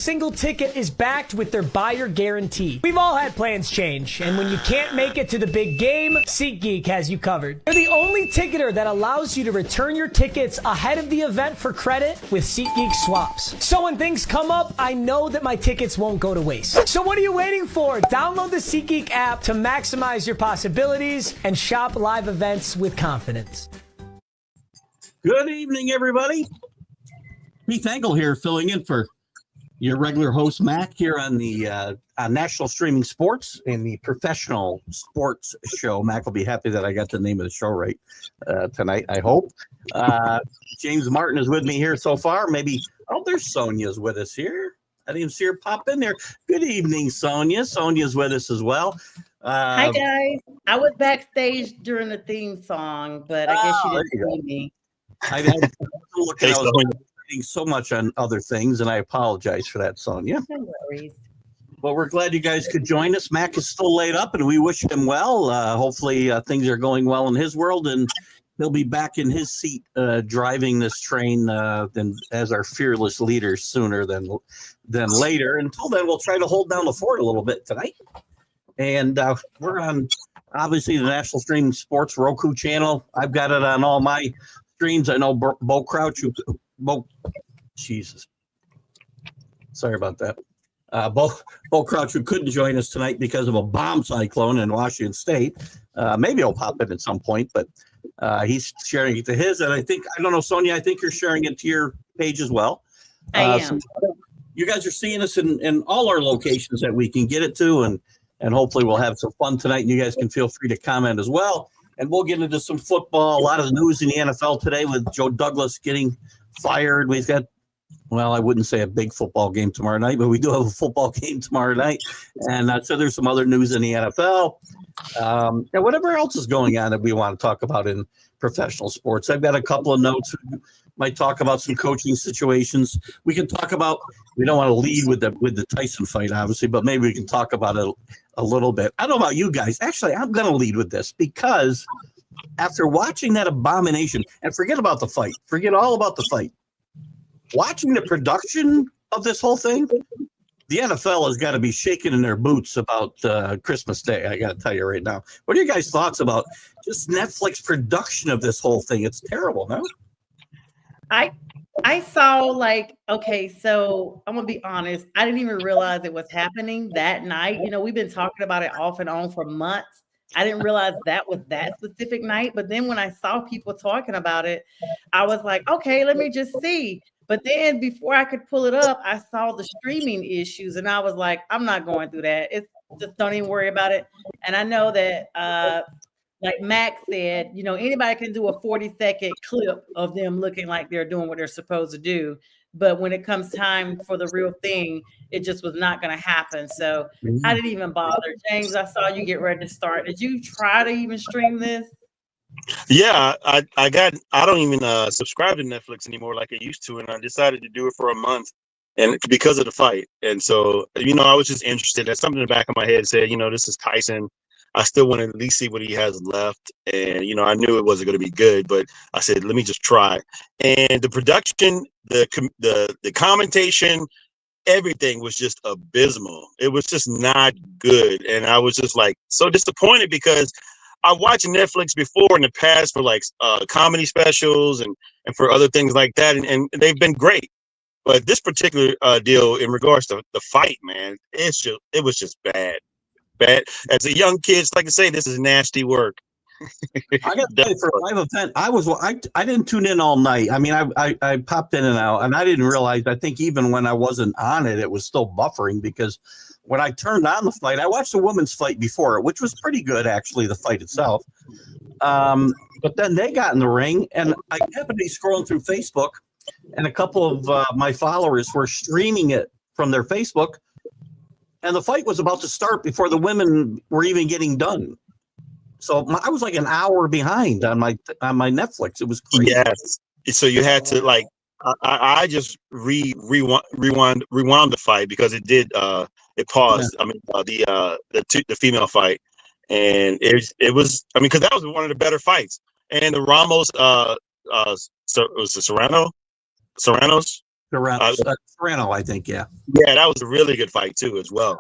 Single Ticket is backed with their buyer guarantee. We've all had plans change, and when you can't make it to the big game, SeatGeek has you covered. They're the only ticketer that allows you to return your tickets ahead of the event for credit with SeatGeek swaps. So when things come up, I know that my tickets won't go to waste. So what are you waiting for? Download the SeatGeek app to maximize your possibilities and shop live events with confidence. Good evening, everybody. Keith Engel here, filling in for your regular host, Mac, here on the National Streaming Sports and the Professional Sports Show. Mac will be happy that I got the name of the show right tonight, I hope. James Martin is with me here so far. Maybe, there's Sonia's with us here. I didn't even see her pop in there. Good evening, Sonia. Sonia's with us as well. Hi, guys. I was backstage during the theme song, but I guess you didn't see me. I was so much on other things, and I apologize for that, Sonia. No worries. Well, we're glad you guys could join us. Mac is still laid up, and we wish him well. Hopefully, things are going well in his world, and he'll be back in his seat driving this train as our fearless leader sooner than later. Until then, we'll try to hold down the fort a little bit tonight. And we're on, obviously, the National Streaming Sports Roku channel. I've got it on all my streams. I know Bo Crouch, Jesus. Sorry about that. Bo Crouch, who couldn't join us tonight because of a bomb cyclone in Washington State. Maybe he'll pop in at some point, but he's sharing it to his. And I don't know, Sonia, I think you're sharing it to your page as well. I am. So you guys are seeing us in all our locations that we can get it to, and hopefully we'll have some fun tonight, and you guys can feel free to comment as well. And we'll get into some football, a lot of news in the NFL today with Joe Douglas getting fired. We've got, I wouldn't say a big football game tomorrow night, but we do have a football game tomorrow night. And so there's some other news in the NFL. And whatever else is going on that we want to talk about in professional sports. I've got a couple of notes. We might talk about some coaching situations. We can talk about, we don't want to lead with the Tyson fight, obviously, but maybe we can talk about it a little bit. I don't know about you guys. Actually, I'm going to lead with this because after watching that abomination, and forget about the fight, forget all about the fight, watching the production of this whole thing, the NFL has got to be shaking in their boots about Christmas Day. I got to tell you right now. What are your guys' thoughts about just Netflix production of this whole thing? It's terrible, no? I saw so I'm going to be honest. I didn't even realize it was happening that night. We've been talking about it off and on for months. I didn't realize that was that specific night. But then when I saw people talking about it, I was like, okay, let me just see. But then before I could pull it up, I saw the streaming issues and I was like, I'm not going through that. It's just don't even worry about it. And I know that, like Max said, anybody can do a 40-second clip of them looking like they're doing what they're supposed to do. But when it comes time for the real thing, it just was not going to happen. So I didn't even bother. James, I saw you get ready to start. Did you try to even stream this? Yeah, I don't even subscribe to Netflix anymore like I used to, and I decided to do it for a month, and because of the fight. And so, I was just interested. There's something in the back of my head said, this is Tyson. I still want to at least see what he has left, and I knew it wasn't going to be good, but I said, let me just try. And the production, the commentation, everything was just abysmal. It was just not good, and I was just like so disappointed because I watched Netflix before in the past for comedy specials and for other things like that, and they've been great. But this particular deal in regards to the fight, man, it was just bad. As a young kid, like I say, this is nasty work. I got to say, for a live event, I didn't tune in all night. I mean, I popped in and out, and I didn't realize. I think even when I wasn't on it, it was still buffering because when I turned on the fight, I watched the women's fight before it, which was pretty good actually. The fight itself, but then they got in the ring, and I happened to be scrolling through Facebook, and a couple of my followers were streaming it from their Facebook. And the fight was about to start before the women were even getting done. So I was like an hour behind on my Netflix. It was crazy. Yes. So you had to I just rewound the fight because it did it paused. Yeah. I mean the female fight, and it was because that was one of the better fights. And the Ramos so it was the Serranos Serrano, I think. Yeah. Yeah, that was a really good fight too, as well.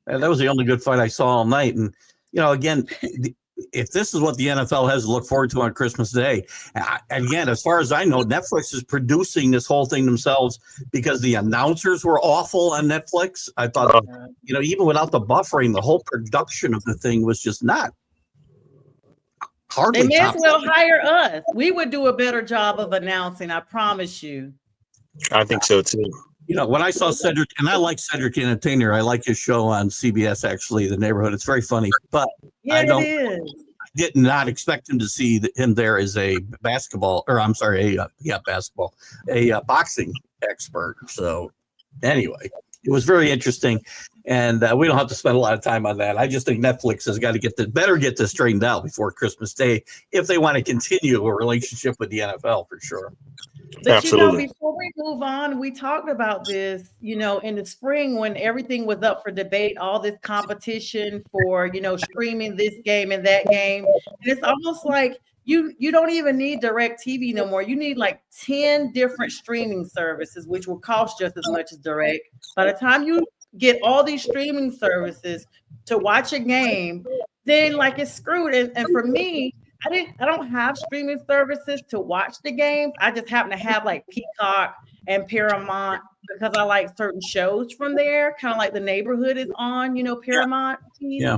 And that was the only good fight I saw all night. And, again, if this is what the NFL has to look forward to on Christmas Day, again, as far as I know, Netflix is producing this whole thing themselves because the announcers were awful on Netflix. I thought, even without the buffering, the whole production of the thing was just not hardly. They may as well hire us. We would do a better job of announcing, I promise you. I think so too. When I saw Cedric, and I like Cedric Entertainer, I like his show on CBS, actually, The Neighborhood. It's very funny, but I did not expect him to see him there as a basketball boxing expert. So anyway, it was very interesting. And we don't have to spend a lot of time on that. I just think Netflix has got to get this straightened out before Christmas Day if they want to continue a relationship with the NFL for sure. But Absolutely. before we move on, we talked about this, in the spring when everything was up for debate, all this competition for, streaming this game and that game. And it's almost like you don't even need DirecTV no more. You need like 10 different streaming services, which will cost just as much as Direct. By the time you get all these streaming services to watch a game, then like it's screwed. And for me, I don't have streaming services to watch the games. I just happen to have like Peacock and Paramount because I like certain shows from there, kind of like The Neighborhood is on, Paramount. Yeah.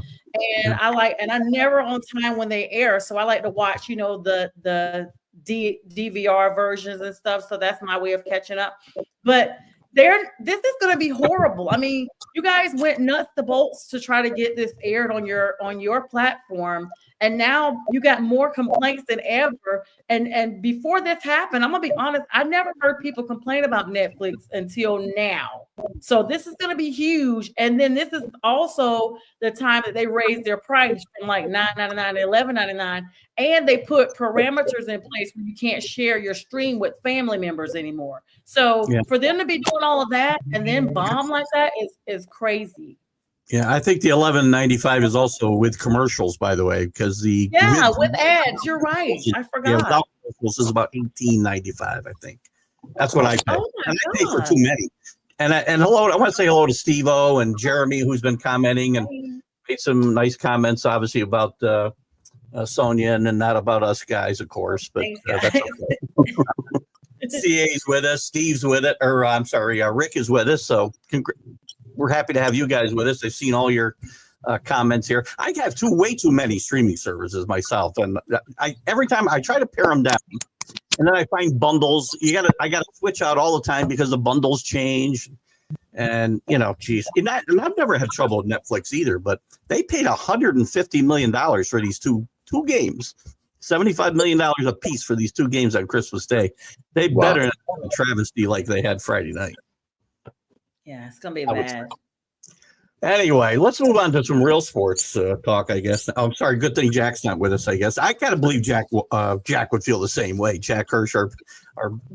And I never on time when they air. So I like to watch, the DVR versions and stuff. So that's my way of catching up. But this is going to be horrible. I mean, you guys went nuts to bolts to try to get this aired on your platform. And now you got more complaints than ever. And before this happened, I'm going to be honest, I never heard people complain about Netflix until now. So this is going to be huge. And then this is also the time that they raised their price from like $9.99 to $11.99. And they put parameters in place where you can't share your stream with family members anymore. So for them to be doing all of that and then bomb like that is crazy. Yeah, I think the $11.95 is also with commercials, by the way, because with ads. You're right. I forgot. Yeah, without commercials is about $18.95. I think that's what I pay. Oh and I pay for too many. And hello, I want to say hello to Steve-O and Jeremy, who's been commenting and made some nice comments, obviously about Sonia and then not about us guys, of course. But that's okay. CA's with us, Steve's with it, or I'm sorry, Rick is with us. So we're happy to have you guys with us. I've seen all your comments here. I have way too many streaming services myself, and every time I try to pare them down, and then I find bundles. I gotta switch out all the time because the bundles change, and geez, and I've never had trouble with Netflix either. But they paid $150 million for these two games. $75 million a piece for these two games on Christmas Day. They better not have a travesty like they had Friday night. Yeah, it's gonna be bad. Anyway, let's move on to some real sports talk, I guess. I'm sorry, good thing Jack's not with us, I guess. I gotta believe Jack would feel the same way. Jack Hirsch, our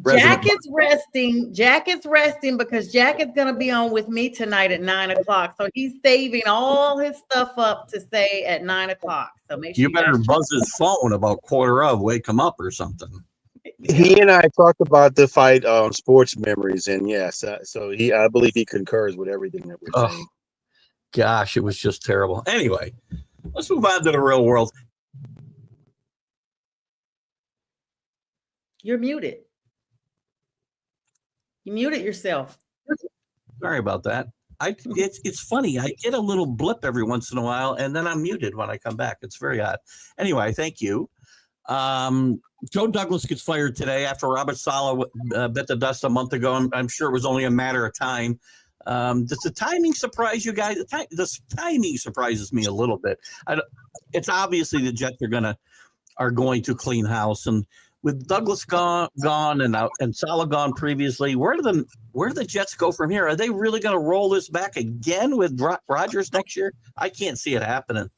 Jack is resting. Jack is resting because Jack is gonna be on with me tonight at 9:00. So he's saving all his stuff up to say at 9:00. So make sure you better buzz his phone about 1:15, wake him up or something. He and I talked about the fight on Sports Memories, and yes, so I believe he concurs with everything that we're saying. Gosh, it was just terrible. Anyway, let's move on to the real world. You're muted. You muted yourself. Sorry about that. It's funny. I get a little blip every once in a while, and then I'm muted when I come back. It's very odd. Anyway, thank you. Joe Douglas gets fired today after Robert Saleh bit the dust a month ago. I'm sure it was only a matter of time. Does the timing surprise you guys? The timing surprises me a little bit. It's obviously the Jets are going to clean house, and with Douglas gone and Saleh gone previously, where do the Jets go from here? Are they really going to roll this back again with Rodgers next year? I can't see it happening.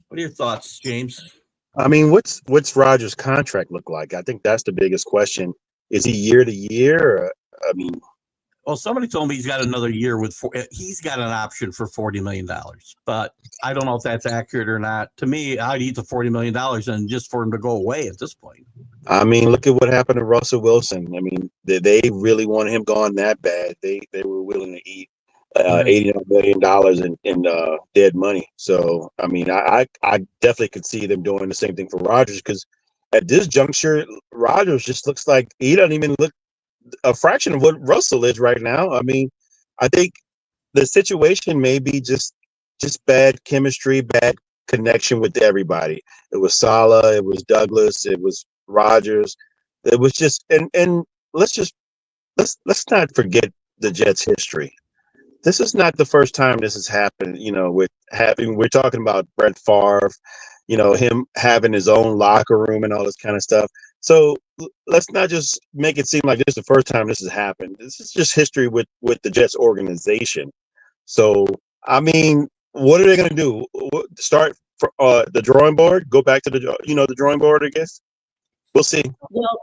What are your thoughts, James? I mean, what's Rodgers' contract look like? I think that's the biggest question. Is he year to year? Well, somebody told me he's got another year with he's got an option for $40 million, but I don't know if that's accurate or not. To me, I'd eat the $40 million and just for him to go away at this point. I mean, look at what happened to Russell Wilson. I mean, they really wanted him gone that bad. They were willing to eat $89 million in dead money. So, I mean, I definitely could see them doing the same thing for Rodgers, because at this juncture, Rodgers just looks like he doesn't even look a fraction of what Russell is right now. I mean, I think the situation may be just bad chemistry, bad connection with everybody. It was Saleh, it was Douglas, it was Rodgers. It was just and let's not forget the Jets' history. This is not the first time this has happened. We're talking about Brett Favre, him having his own locker room and all this kind of stuff. So let's not just make it seem like this is the first time this has happened. This is just history with the Jets organization. So, I mean, what are they going to do? Start for, the drawing board? Go back to the drawing board, I guess? We'll see. Well,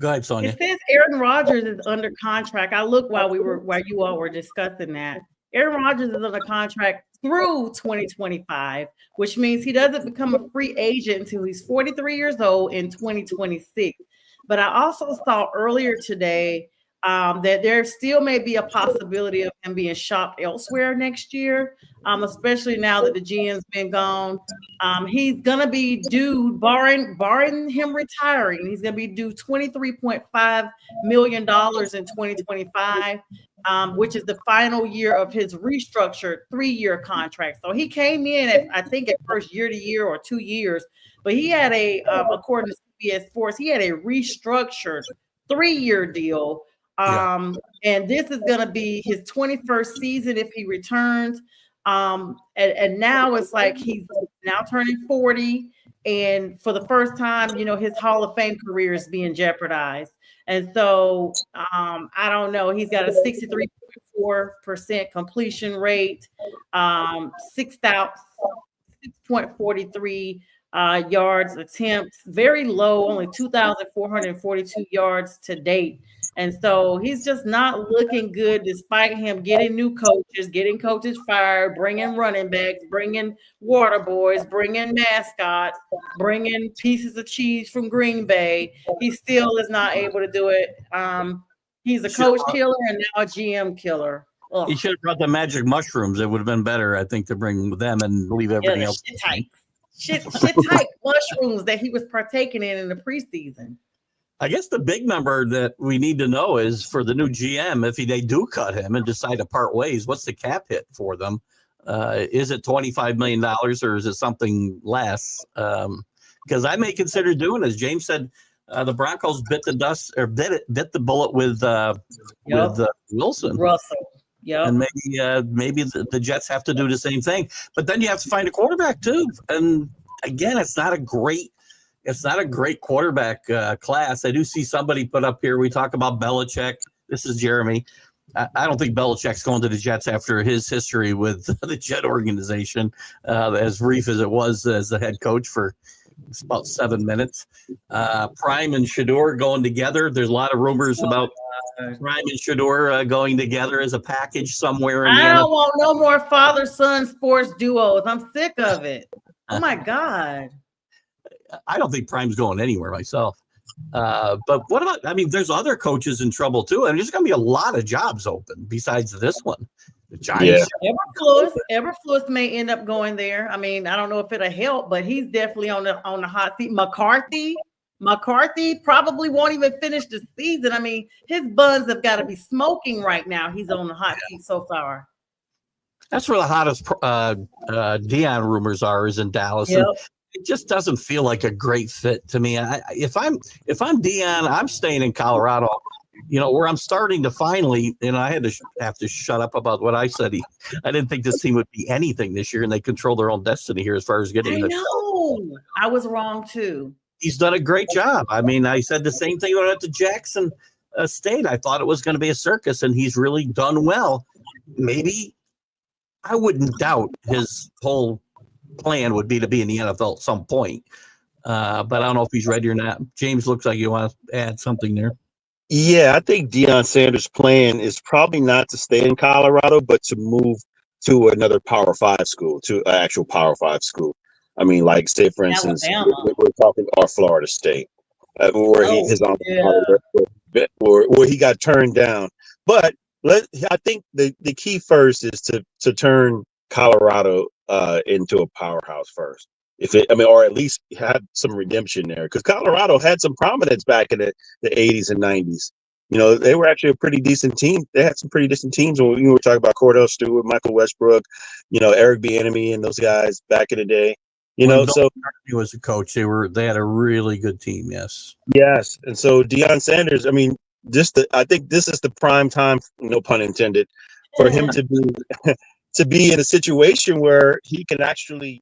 go ahead, Sonia. It says Aaron Rodgers is under contract. I looked while you all were discussing that. Aaron Rodgers is under contract through 2025, which means he doesn't become a free agent until he's 43 years old in 2026. But I also saw earlier today that there still may be a possibility of him being shopped elsewhere next year, especially now that the GM's been gone. He's gonna be due, barring him retiring, he's gonna be due $23.5 million in 2025, which is the final year of his restructured 3-year contract. So he came in at first year to year or 2 years, but he had according to CBS Sports, he had a restructured 3-year deal. And this is going to be his 21st season if he returns. And now it's like he's now turning 40, and for the first time, his Hall of Fame career is being jeopardized. And so I don't know. He's got a 63.4% completion rate, 6.43 yards attempts, very low, only 2,442 yards to date. And so he's just not looking good, despite him getting new coaches, getting coaches fired, bringing running backs, bringing water boys, bringing mascots, bringing pieces of cheese from Green Bay. He still is not able to do it. He's a coach killer and now a GM killer. Ugh. He should have brought the magic mushrooms. It would have been better, I think, to bring them and leave everything else. Shit type mushrooms that he was partaking in the preseason. I guess the big number that we need to know is for the new GM, if they do cut him and decide to part ways, what's the cap hit for them? Is it $25 million or is it something less? Because I may consider doing, as James said, the Broncos bit the bit the bullet with Wilson. Russell. Yeah, and maybe the Jets have to do the same thing. But then you have to find a quarterback too. And again, it's not a great quarterback class. I do see somebody put up here. We talk about Belichick. This is Jeremy. I don't think Belichick's going to the Jets after his history with the Jet organization, as brief as it was as the head coach for about 7 minutes. Prime and Shador going together. There's a lot of rumors about Prime and Shador going together as a package somewhere. I don't want no more father-son sports duos. I'm sick of it. Oh, my God. I don't think Prime's going anywhere myself. But what about, there's other coaches in trouble too. There's going to be a lot of jobs open besides this one. The Giants. Yeah. Eberflus may end up going there. I don't know if it'll help, but he's definitely on the hot seat. McCarthy probably won't even finish the season. His buns have got to be smoking right now. He's on the hot seat so far. That's where the hottest Deion rumors are, is in Dallas. Yep. It just doesn't feel like a great fit to me. If I'm Deion, I'm staying in Colorado. Where I'm starting to finally, I had to have to shut up about what I said. I didn't think this team would be anything this year, and they control their own destiny here as far as getting. I know. I was wrong too. He's done a great job. I said the same thing when I went to Jackson State. I thought it was going to be a circus, and he's really done well. Maybe I wouldn't doubt his whole plan would be to be in the NFL at some point. But I don't know if he's ready or not. James, looks like you want to add something there. Yeah, I think Deion Sanders' plan is probably not to stay in Colorado, but to move to another Power Five school, to an actual Power Five school. I mean, like, say, for instance, Alabama. we're talking our Florida State, where Oh, his yeah. where he got turned down. But I think the key first is to turn Colorado into a powerhouse first. Or at least have some redemption there, because Colorado had some prominence back in the 80s and 90s. They were actually a pretty decent team. They had some pretty decent teams when we were talking about Cordell Stewart, Michael Westbrook, Eric Bieniemy, and those guys back in the day. When Bill So McCartney was a coach, they had a really good team. Yes. yes, and so Deion Sanders. I mean, I think this is the prime time, no pun intended, for him to be in a situation where he can actually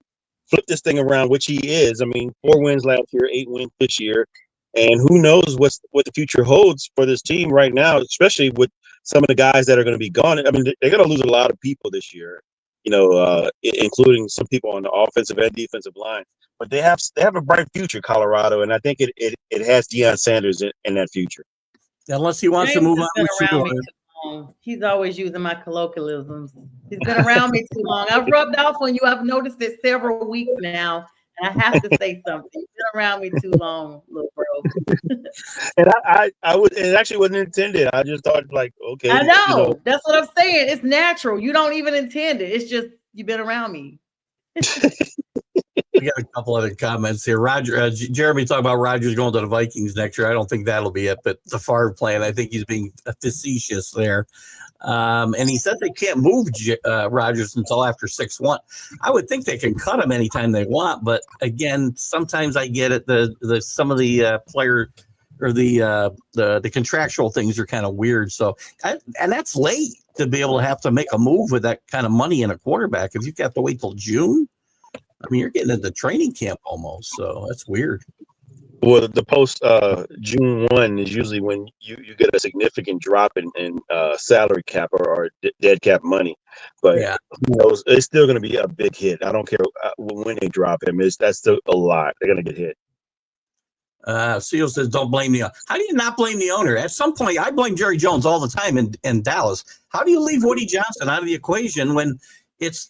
flip this thing around, which he is. I mean, 4 wins last year, 8 wins this year, and who knows what the future holds for this team right now, especially with some of the guys that are going to be gone. I mean, they're going to lose a lot of people this year, including some people on the offensive and defensive line. But they have a bright future, Colorado, and I think it has Deion Sanders in that future. Unless he wants to James move has on been with around me Shador. too long. He's always using my colloquialisms. He's been around me too long. I've rubbed off on you. I've noticed it several weeks now, and I have to say something. You've been around me too long, little bro. And it actually wasn't intended. I just thought, like, okay. I know. That's what I'm saying. It's natural. You don't even intend it. It's just you've been around me. We got a couple other comments here. Jeremy talking about Rodgers going to the Vikings next year. I don't think that'll be it, but the Favre plan, I think he's being facetious there. And he said they can't move Rodgers until after 6-1. I would think they can cut him anytime they want, but again, sometimes I get it. Some of the player or the contractual things are kind of weird. So, and that's late to be able to have to make a move with that kind of money in a quarterback. If you have to wait till June, I mean, you're getting into training camp almost. So that's weird. Well, the post June 1 is usually when you get a significant drop in salary cap or dead cap money. But yeah, it's still going to be a big hit. I don't care when they drop him. That's still a lot. They're going to get hit. Seal says, don't blame the owner. How do you not blame the owner? At some point, I blame Jerry Jones all the time in Dallas. How do you leave Woody Johnson out of the equation when it's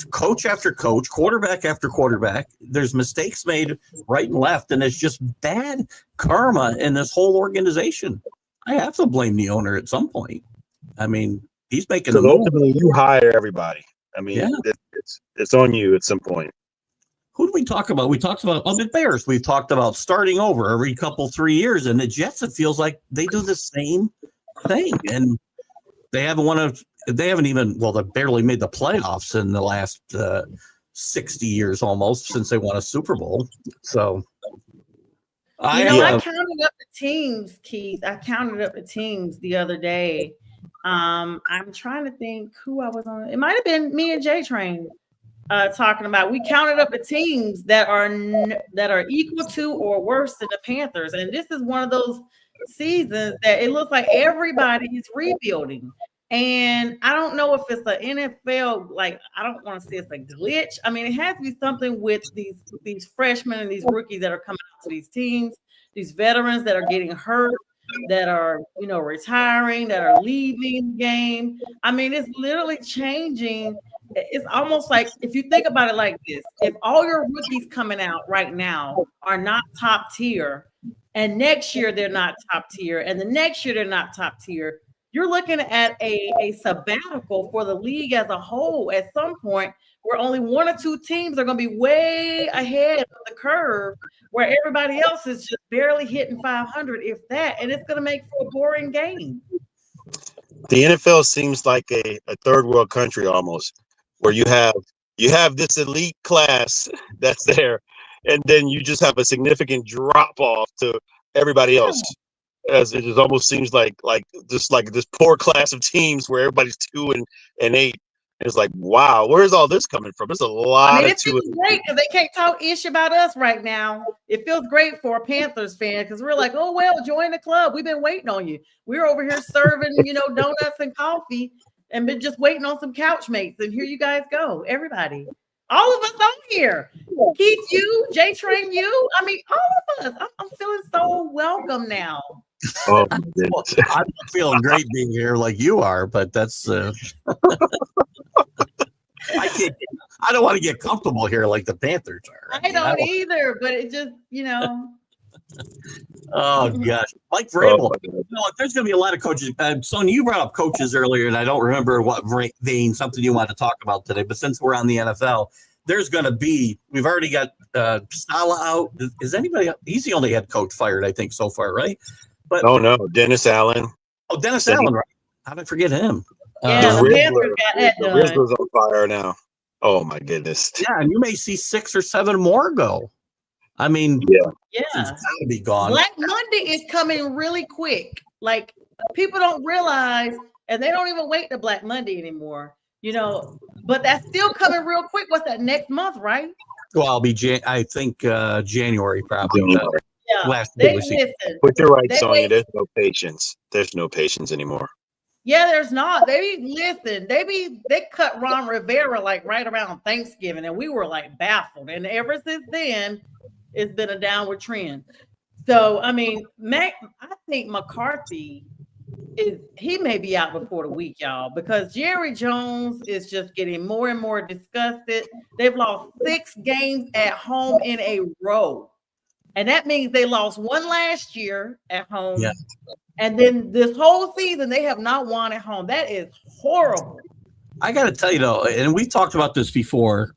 coach after coach, quarterback after quarterback? There's mistakes made right and left, and it's just bad karma in this whole organization. I have to blame the owner at some point. I mean, he's making the move. Ultimately, you hire everybody. I mean, it's on you at some point. Who did we talk about? We talked about the Bears. We've talked about starting over every 3 years, and the Jets, it feels like they do the same thing, and they haven't they've barely made the playoffs in the last 60 years almost since they won a Super Bowl. So I counted up the teams, Keith. I counted up the teams the other day. I'm trying to think who I was on. It might have been me and J Train talking about. We counted up the teams that are equal to or worse than the Panthers, and this is one of those seasons that it looks like everybody is rebuilding. And I don't know if it's an NFL, like, I don't want to say it's a glitch. I mean, it has to be something with these freshmen and these rookies that are coming out to these teams, these veterans that are getting hurt, that are, retiring, that are leaving the game. I mean, it's literally changing. It's almost like, if you think about it like this, if all your rookies coming out right now are not top tier, and next year they're not top tier, and the next year they're not top tier, you're looking at a sabbatical for the league as a whole at some point, where only 1 or 2 teams are going to be way ahead of the curve, where everybody else is just barely hitting 500, if that, and it's going to make for a boring game. The NFL seems like a third world country almost, where you have this elite class that's there, and then you just have a significant drop off to everybody else. As it just almost seems like this poor class of teams where everybody's 2 and 8. It's like, wow, where's all this coming from? There's a lot of it feels great because they can't talk ish about us right now. It feels great for a Panthers fan because we're like, oh, well, join the club. We've been waiting on you. We're over here serving, donuts and coffee and been just waiting on some couch mates. And here you guys go. Everybody. All of us on here. Keith, you, J Train, you. I mean, all of us. I'm feeling so welcome now. Oh, my Well, goodness. I'm not feeling great being here like you are, but that's I can't. I don't want to get comfortable here like the Panthers are. I don't either, but it just, Oh gosh, Mike Oh, Vrabel. my God. There's going to be a lot of coaches. Sonia, you brought up coaches earlier, and I don't remember what vein something you wanted to talk about today. But since we're on the NFL, there's going to be. We've already got Saleh out. Is anybody? He's the only head coach fired, I think, so far, right? But Oh, no. Dennis Allen. Dennis Allen, right? How did I forget him? Yeah, The the Riddler. Panthers got that The done. Riddler's on fire now. Oh, my goodness. Yeah, and you may see 6 or 7 more go. I mean, Yeah. Yeah. it's got to be gone. Black Monday is coming really quick. Like people don't realize, and they don't even wait to Black Monday anymore, but that's still coming real quick. What's that, next month, right? Well, I'll be. I think January probably. January. Yeah. Last They week. listen. But you're right, They Sonya. wait. There's no patience. There's no patience anymore. Yeah, there's not. They cut Ron Rivera like right around Thanksgiving, and we were like baffled. And ever since then, it's been a downward trend. So I mean, I think McCarthy he may be out before the week, y'all, because Jerry Jones is just getting more and more disgusted. They've lost 6 games at home in a row. And that means they lost 1 last year at home. Yeah. And then this whole season, they have not won at home. That is horrible. I got to tell you, though, and we talked about this before,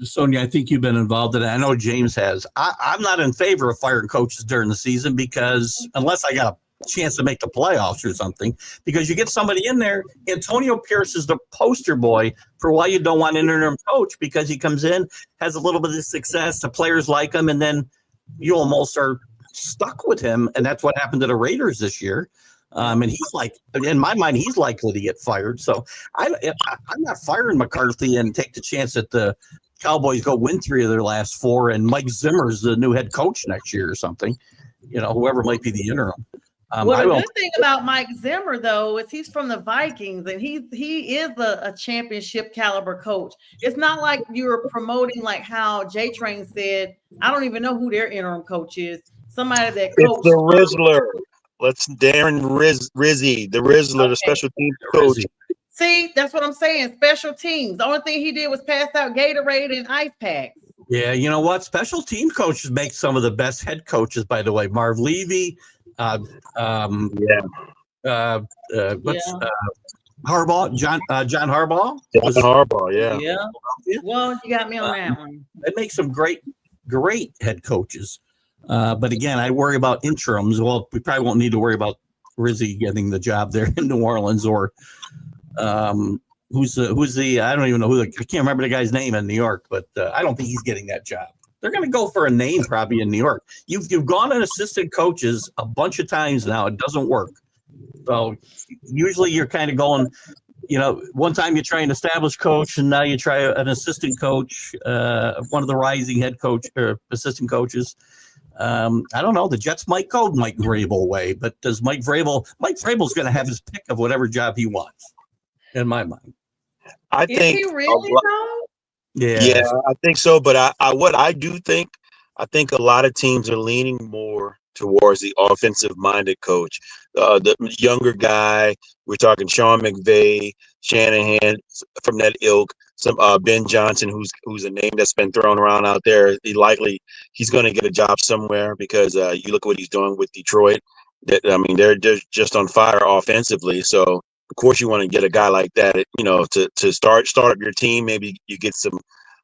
Sonia, I think you've been involved in it. I know James has. I'm not in favor of firing coaches during the season because unless I got a chance to make the playoffs or something, because you get somebody in there. Antonio Pierce is the poster boy for why you don't want an interim coach, because he comes in, has a little bit of success, the players like him, and then you almost are stuck with him. And that's what happened to the Raiders this year. And he's like, in my mind, he's likely to get fired. So I'm not firing McCarthy and take the chance that the Cowboys go win 3 of their last 4 and Mike Zimmer's the new head coach next year or something, whoever might be the interim. Well, the good thing about Mike Zimmer, though, is he's from the Vikings, and he is a championship caliber coach. It's not like you're promoting like how J Train said. I don't even know who their interim coach is. Somebody that coached. It's the Rizzler. Let's Darren Rizzi, the Rizzler, the special teams coach. See, that's what I'm saying. Special teams. The only thing he did was pass out Gatorade and ice packs. Yeah, you know what? Special team coaches make some of the best head coaches, by the way. Marv Levy, Harbaugh, John Harbaugh. John Harbaugh, yeah. Yeah. Well, you got me on that one. They make some great head coaches. But again, I worry about interims. Well, we probably won't need to worry about Rizzi getting the job there in New Orleans, or who's the I don't even know I can't remember the guy's name in New York, but I don't think he's getting that job. They're going to go for a name probably in New York. You've gone on assistant coaches a bunch of times now. It doesn't work. So usually you're kind of going, one time you try an established coach, and now you try an assistant coach, one of the rising head coach or assistant coaches. I don't know. The Jets might go Mike Vrabel way, but does Mike Vrabel's going to have his pick of whatever job he wants, in my mind. I Is think he really though? Yeah, I think so. But I think a lot of teams are leaning more towards the offensive-minded coach, the younger guy. We're talking Sean McVay, Shanahan from that ilk. Some Ben Johnson, who's a name that's been thrown around out there. He's going to get a job somewhere, because you look at what he's doing with Detroit. They're just on fire offensively. So of course you want to get a guy like that, to start up your team. Maybe you get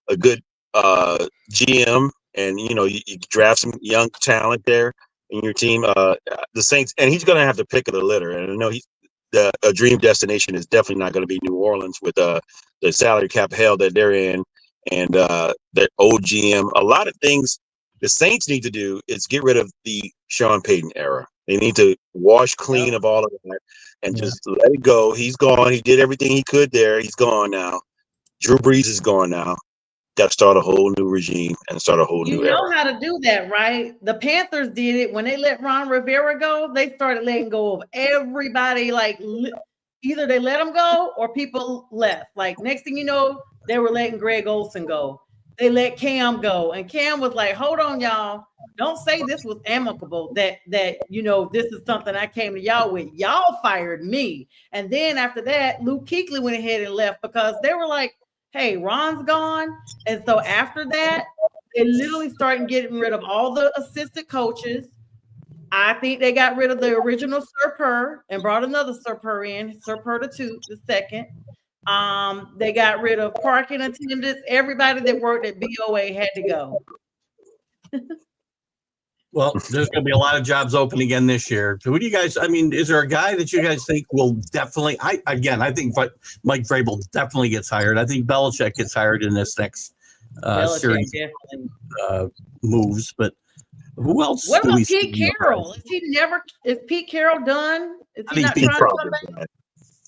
a good GM, and you draft some young talent there in your team. The Saints, and he's going to have to pick of the litter. And I know a dream destination is definitely not going to be New Orleans with the salary cap hell that they're in, and their old GM. A lot of things the Saints need to do is get rid of the Sean Payton era. They need to wash clean of all of that and just let it go. He's gone. He did everything he could there. He's gone now. Drew Brees is gone now. Got to start a whole new regime and start a whole new era. You know how to do that, right? The Panthers did it when they let Ron Rivera go. They started letting go of everybody. Like either they let him go or people left. Like next thing you know, they were letting Greg Olson go. they let Cam go, and Cam was like, "Hold on, y'all. Don't say this was amicable. That this is something I came to y'all with. Y'all fired me." And then after that, Luke Kuechly went ahead and left because they were like, "Hey, Ron's gone." And so after that, they literally started getting rid of all the assistant coaches. I think they got rid of the original Sir Purr and brought another Sir Purr in, Sir Purr the second. They got rid of parking attendants. Everybody that worked at BOA had to go. Well, there's going to be a lot of jobs open again this year. Who do you guys? I mean, is there a guy that you guys think will definitely? I think Mike Vrabel definitely gets hired. I think Belichick gets hired in this next series moves. But who else? What about Pete Carroll? Is Pete Carroll done? Is he not trying to come back?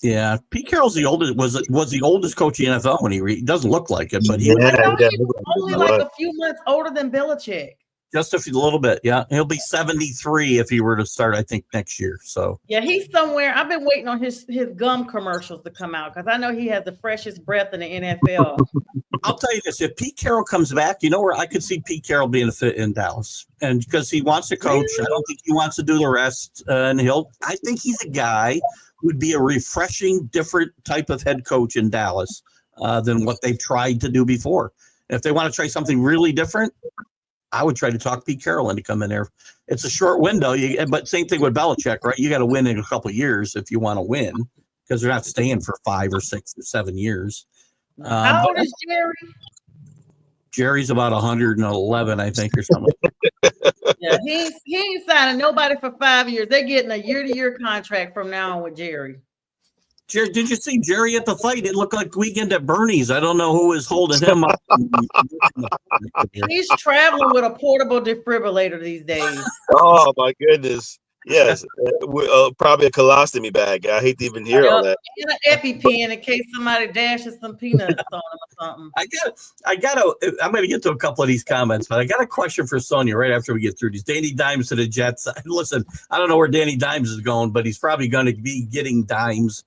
Yeah, Pete Carroll's the oldest. Was the oldest coach in the NFL when he doesn't look like it, but he was only like a few months older than Belichick. Just a little bit, yeah. He'll be 73 if he were to start, I think, next year. So yeah, he's somewhere. I've been waiting on his gum commercials to come out because I know he has the freshest breath in the NFL. I'll tell you this: if Pete Carroll comes back, you know where I could see Pete Carroll being a fit in Dallas, and because he wants to coach, I don't think he wants to do the rest. And I think he's a guy who would be a refreshing, different type of head coach in Dallas than what they've tried to do before. If they want to try something really different, I would try to talk Pete Carroll into come in there. It's a short window, but same thing with Belichick, right? You got to win in a couple of years if you want to win, because they're not staying for 5 or 6 or 7 years. How old is Jerry? Jerry's about 111, I think, or something. Yeah, he ain't signing nobody for 5 years. They're getting a year-to-year contract from now on with Jerry. Jerry, did you see Jerry at the fight? It looked like Weekend at Bernie's. I don't know who was holding him up. He's traveling with a portable defibrillator these days. Oh my goodness! Yes, probably a colostomy bag. I hate to even hear all that. And an EpiPen in case somebody dashes some peanuts on him or something. I'm going to get to a couple of these comments, but I got a question for Sonia right after we get through these. Danny Dimes to the Jets. Listen, I don't know where Danny Dimes is going, but he's probably going to be getting dimes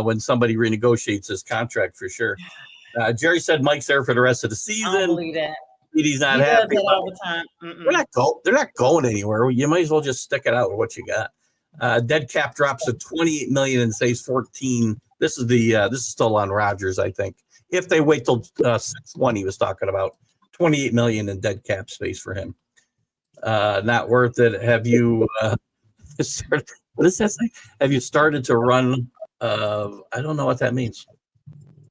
when somebody renegotiates his contract for sure. Jerry said Mike's there for the rest of the season. I don't believe that. He's not happy. Does that all the time. They're not going anywhere. You might as well just stick it out with what you got. Dead cap drops to $28 million and saves 14. This is still on Rodgers, I think. If they wait till 6-1, he was talking about $28 million in dead cap space for him. Not worth it. Have you? What does that say? Have you started to run? I don't know what that means.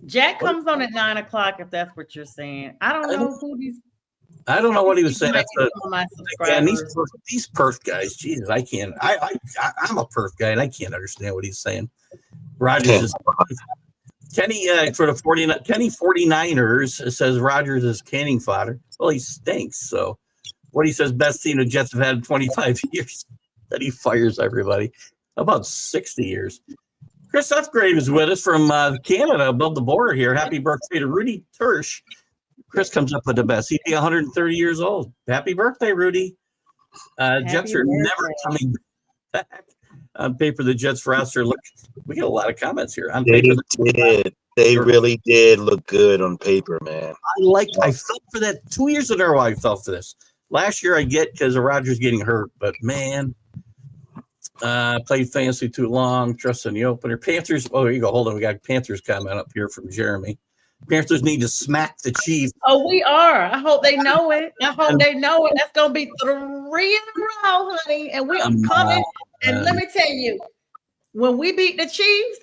Jack comes on at 9 o'clock. If that's what you're saying, I don't know who these. I don't know what he was saying. Again, these perf guys, Jesus, I can't. I'm a perf guy and I can't understand what he's saying. Rodgers is Kenny for the Kenny 49ers says Rodgers is canning fodder. Well, he stinks. So what he says, best team the Jets have had in 25 years. That he fires everybody. About 60 years. Chris Upgrave is with us from Canada, above the border here. Happy birthday to Rudy Tersh. Chris comes up with the best. He'd be 130 years old. Happy birthday, Rudy. Jets are never coming back. On paper, the Jets roster look. We get a lot of comments here. On paper, they really did look good on paper, man. I felt for that 2 years in a row. I felt for this. Last year, I get because of Rodgers getting hurt, but man, played fantasy too long. Trust in the opener. Panthers. Oh, here you go. Hold on. We got Panthers comment up here from Jeremy. Panthers need to smack the Chiefs. Oh, we are. I hope they know it. That's going to be 3 in a row, honey. And we are coming. And let me tell you, when we beat the Chiefs,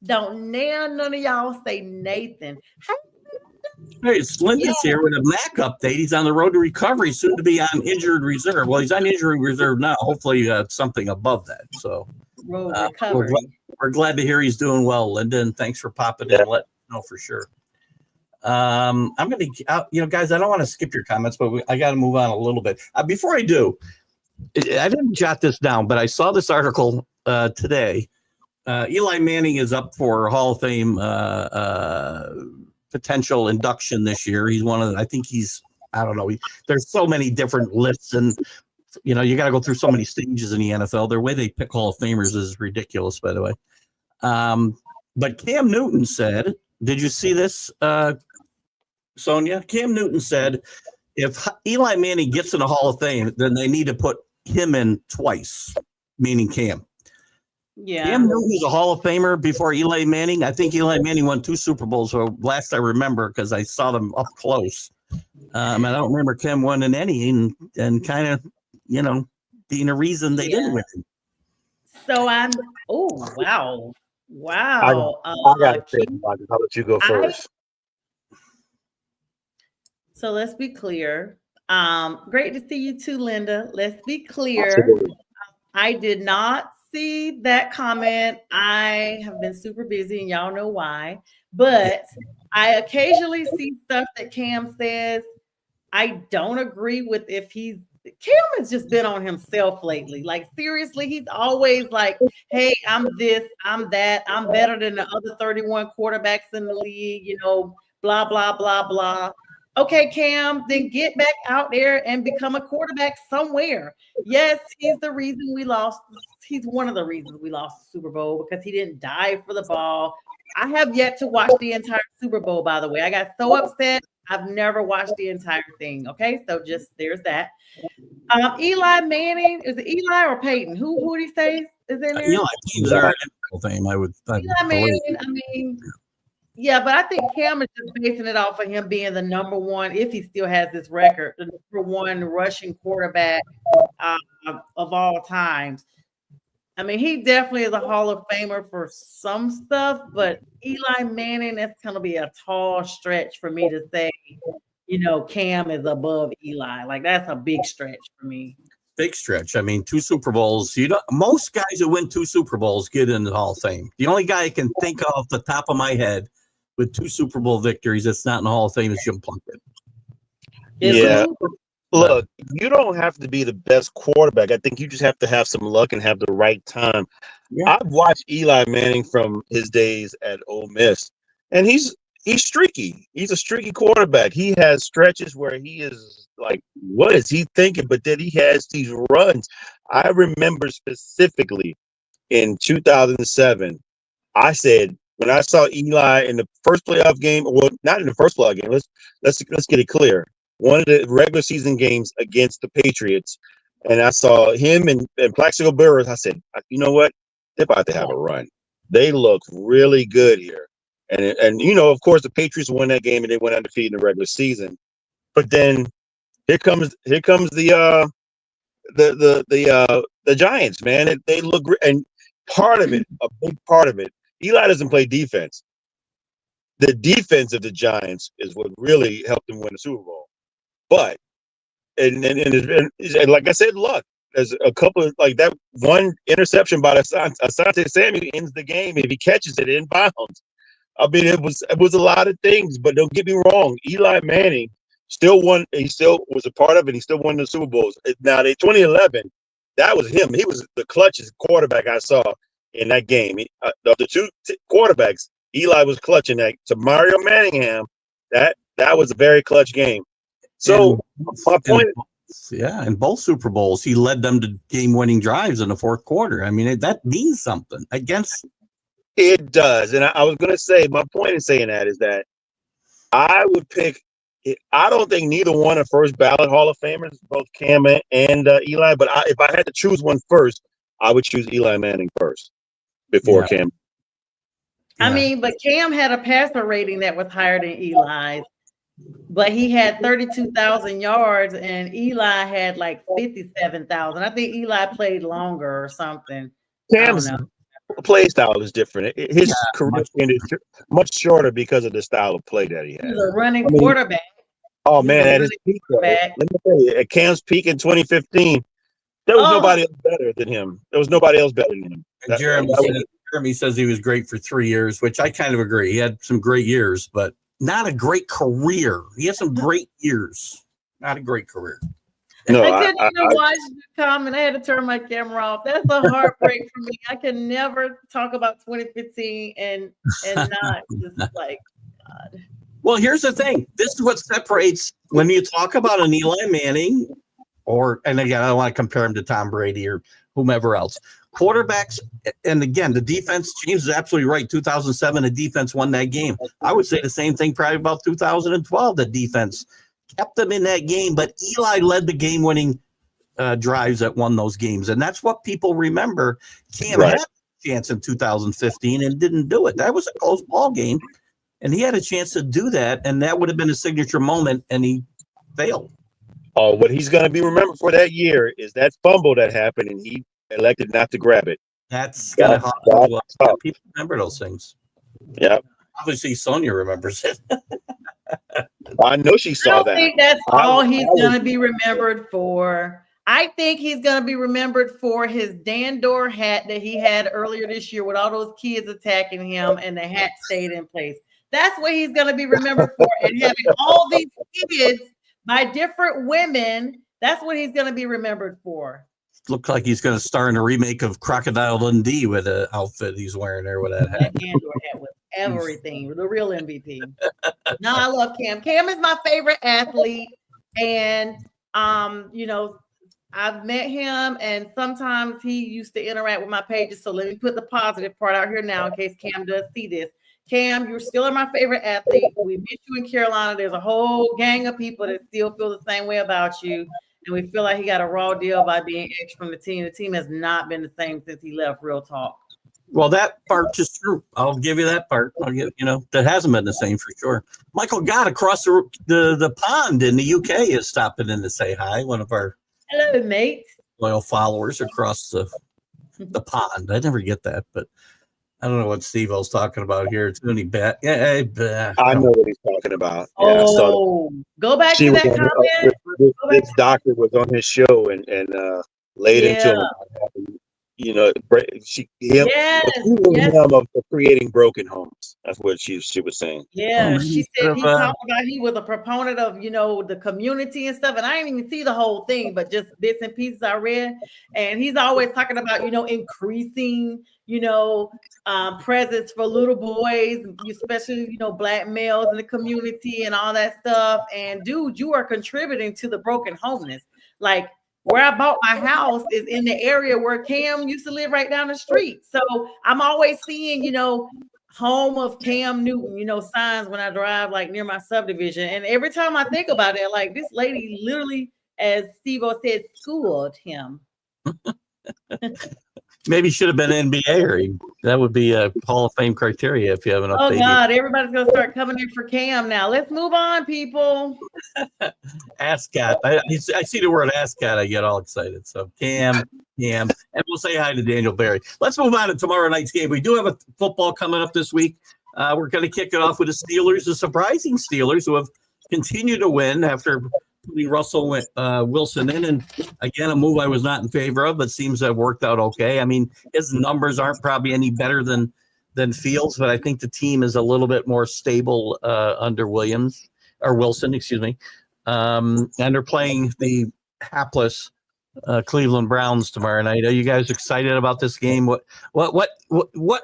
don't none of y'all say Nathan. Hey, Slinda's here with a Mac update. He's on the road to recovery, soon to be on injured reserve. Well, he's on injured reserve now. Hopefully, something above that. So, we're glad to hear he's doing well, Linda. And thanks for popping in. Let us know for sure. I'm going to, guys, I don't want to skip your comments, but I got to move on a little bit. Before I do, I didn't jot this down, but I saw this article today. Eli Manning is up for Hall of Fame potential induction this year. He's one of the, I think he's, I don't know. There's so many different lists, and you got to go through so many stages in the NFL. The way they pick Hall of Famers is ridiculous, by the way. But Cam Newton said, did you see this, Sonia, Cam Newton said if Eli Manning gets in the Hall of Fame, then they need to put him in twice, meaning Cam. Yeah. Cam Newton was a Hall of Famer before Eli Manning. I think Eli Manning won 2 Super Bowls, so last I remember, because I saw them up close. I don't remember Cam winning any, and kind of, being a reason they didn't win. So wow. I got to say, Marcus, I'll let you go first. So let's be clear. Great to see you too, Linda. Let's be clear. Absolutely. I did not see that comment. I have been super busy, and y'all know why. But I occasionally see stuff that Cam says. I don't agree with Cam has just been on himself lately. Like, seriously, he's always like, hey, I'm this, I'm that, I'm better than the other 31 quarterbacks in the league, blah, blah, blah, blah. Okay, Cam, then get back out there and become a quarterback somewhere. Yes, he's the reason we lost. He's one of the reasons we lost the Super Bowl, because he didn't dive for the ball. I have yet to watch the entire Super Bowl, by the way. I got so upset. I've never watched the entire thing. Okay, so just there's that. Eli Manning, is it Eli or Peyton? Who would he say is in there? Eli Manning's our NFL fame. Eli Manning. Yeah, but I think Cam is just basing it off of him being the number one, if he still has this record, the number one rushing quarterback of all times. I mean, he definitely is a Hall of Famer for some stuff, but Eli Manning, that's going to be a tall stretch for me to say, Cam is above Eli. Like, that's a big stretch for me. Big stretch. I mean, 2 Super Bowls. Most guys who win 2 Super Bowls get in the Hall of Fame. The only guy I can think of off the top of my head with 2 Super Bowl victories that's not in the Hall of Fame is Jim Plunkett. Yeah. Look, you don't have to be the best quarterback. I think you just have to have some luck and have the right time. Yeah. I've watched Eli Manning from his days at Ole Miss, and he's streaky. He's a streaky quarterback. He has stretches where he is like, what is he thinking? But then he has these runs. I remember specifically in 2007, I said, when I saw Eli in the first playoff game, well, not in the first playoff game, let's get it clear. One of the regular season games against the Patriots, and I saw him and Plaxico Burress. I said, you know what? They're about to have a run. They look really good here. And of course, the Patriots won that game and they went undefeated in the regular season. But then here comes the Giants, man. They look great. And part of it, a big part of it, Eli doesn't play defense. The defense of the Giants is what really helped them win the Super Bowl. But and like I said, luck. There's a couple of, like, that one interception by Asante Samuel ends the game if he catches it in bounds. I mean, it was a lot of things, but don't get me wrong. Eli Manning still won. He still was a part of it. He still won the Super Bowls. Now, the 2011, that was him. He was the clutchest quarterback I saw in that game. Of the 2 quarterbacks, Eli was clutching that to Mario Manningham. That was a very clutch game. So my point. Yeah, in both Super Bowls, he led them to game-winning drives in the fourth quarter. I mean, that means something against. It does, and I was going to say, my point in saying that is that I would pick. I don't think neither one are first ballot Hall of Famers, both Cam and Eli. But if I had to choose one first, I would choose Eli Manning first before Cam. I mean, but Cam had a passer rating that was higher than Eli's. But he had 32,000 yards, and Eli had like 57,000. I think Eli played longer or something. Cam's play style is different. His career is much shorter because of the style of play that he has. He's a running quarterback. Oh, man, at his peak, let me tell you, at Cam's peak in 2015, there was nobody else better than him. There was nobody else better than him. Jeremy says he was great for 3 years, which I kind of agree. He had some great years, but not a great career. He had some great years. Not a great career. No, I couldn't even watch the comment. I had to turn my camera off. That's a heartbreak for me. I can never talk about 2015 and not just like, God. Well, here's the thing. This is what separates when you talk about an Eli Manning and again, I don't want to compare him to Tom Brady or whomever else. Quarterbacks, and again, the defense, James is absolutely right. 2007, the defense won that game. I would say the same thing probably about 2012. The defense kept them in that game, but Eli led the game-winning drives that won those games, and that's what people remember. Cam had a chance in 2015 and didn't do it. That was a close ball game, and he had a chance to do that, and that would have been a signature moment, and he failed. Oh, what he's going to be remembered for that year is that fumble that happened, and he elected not to grab it. That's gonna That's tough. people remember those things. Yeah, Obviously, Sonia remembers it. I know she I saw don't that. think that's all he's going to be remembered for. I think he's going to be remembered for his Dandor hat that he had earlier this year with all those kids attacking him, and the hat stayed in place. That's what he's going to be remembered for. And having all these kids by different women, that's what he's going to be remembered for. Looks like he's going to star in a remake of Crocodile Dundee with the outfit he's wearing there with that hat. That Dandor hat was everything. The real MVP. No, I love Cam. Cam is my favorite athlete, and you know, I've met him, and sometimes he used to interact with my pages. So let me put the positive part out here now in case Cam does see this. Cam, you're still my favorite athlete. We miss you in Carolina. There's a whole gang of people that still feel the same way about you. And we feel like he got a raw deal by being X from the team. The team has not been the same since he left, real talk. Well, that part is true. I'll give you that part. That hasn't been the same for sure. Michael Gott across the pond in the UK is stopping in to say hi. One of our Hello, mate. loyal followers across the pond. I never get that, but I don't know what Steve-O's talking about here. It's really bad. Yeah, I know what he's talking about. Yeah, I saw Go back to that comment. This doctor was on his show and laid into him. You know, accusing him of creating broken homes. That's what she was saying. Yeah, she said he talked about he was a proponent of, the community and stuff. And I didn't even see the whole thing, but just bits and pieces I read. And he's always talking about, increasing, presence for little boys, especially, Black males in the community and all that stuff. And dude, you are contributing to the broken homeless. Like, where I bought my house is in the area where Cam used to live right down the street. So I'm always seeing, home of Cam Newton, signs when I drive like near my subdivision. And every time I think about it, like this lady literally, as Steve-O said, schooled him. Maybe should have been NBA. That would be a Hall of Fame criteria if you have an update. Oh God, everybody's gonna start coming in for Cam now. Let's move on, people. Ascot. I see the word Ascot. I get all excited. So Cam, and we'll say hi to Daniel Barry. Let's move on to tomorrow night's game. We do have a football coming up this week. We're going to kick it off with the Steelers, the surprising Steelers, who have continued to win after putting Russell Wilson in, and again, a move I was not in favor of, but seems to have worked out okay. I mean, his numbers aren't probably any better than Fields, but I think the team is a little bit more stable under Wilson, excuse me. And they're playing the hapless Cleveland Browns tomorrow night. Are you guys excited about this game? What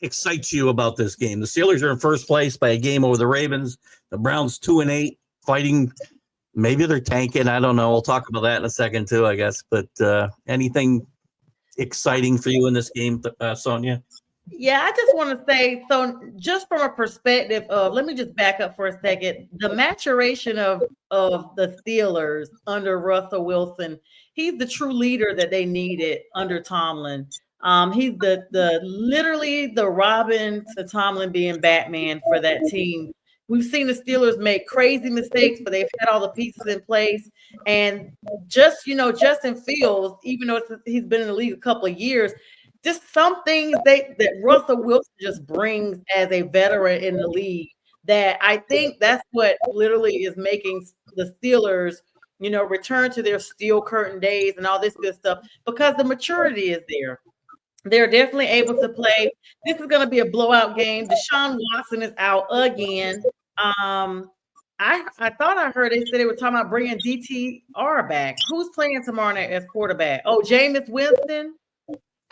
excites you about this game? The Steelers are in first place by a game over the Ravens. The Browns 2-8, fighting. Maybe they're tanking. I don't know. We'll talk about that in a second too, I guess. But anything exciting for you in this game, Sonia? Yeah, I just want to say, so just from a perspective of, let me just back up for a second. The maturation of the Steelers under Russell Wilson, he's the true leader that they needed under Tomlin. He's the literally the Robin to Tomlin being Batman for that team. We've seen the Steelers make crazy mistakes, but they've had all the pieces in place. And just, Justin Fields, even though he's been in the league a couple of years, just some things that Russell Wilson just brings as a veteran in the league that I think that's what literally is making the Steelers, return to their steel curtain days and all this good stuff, because the maturity is there. They're definitely able to play. This is going to be a blowout game. Deshaun Watson is out again. I thought I heard they said they were talking about bringing DTR back. Who's playing tomorrow night as quarterback? Oh, Jameis Winston?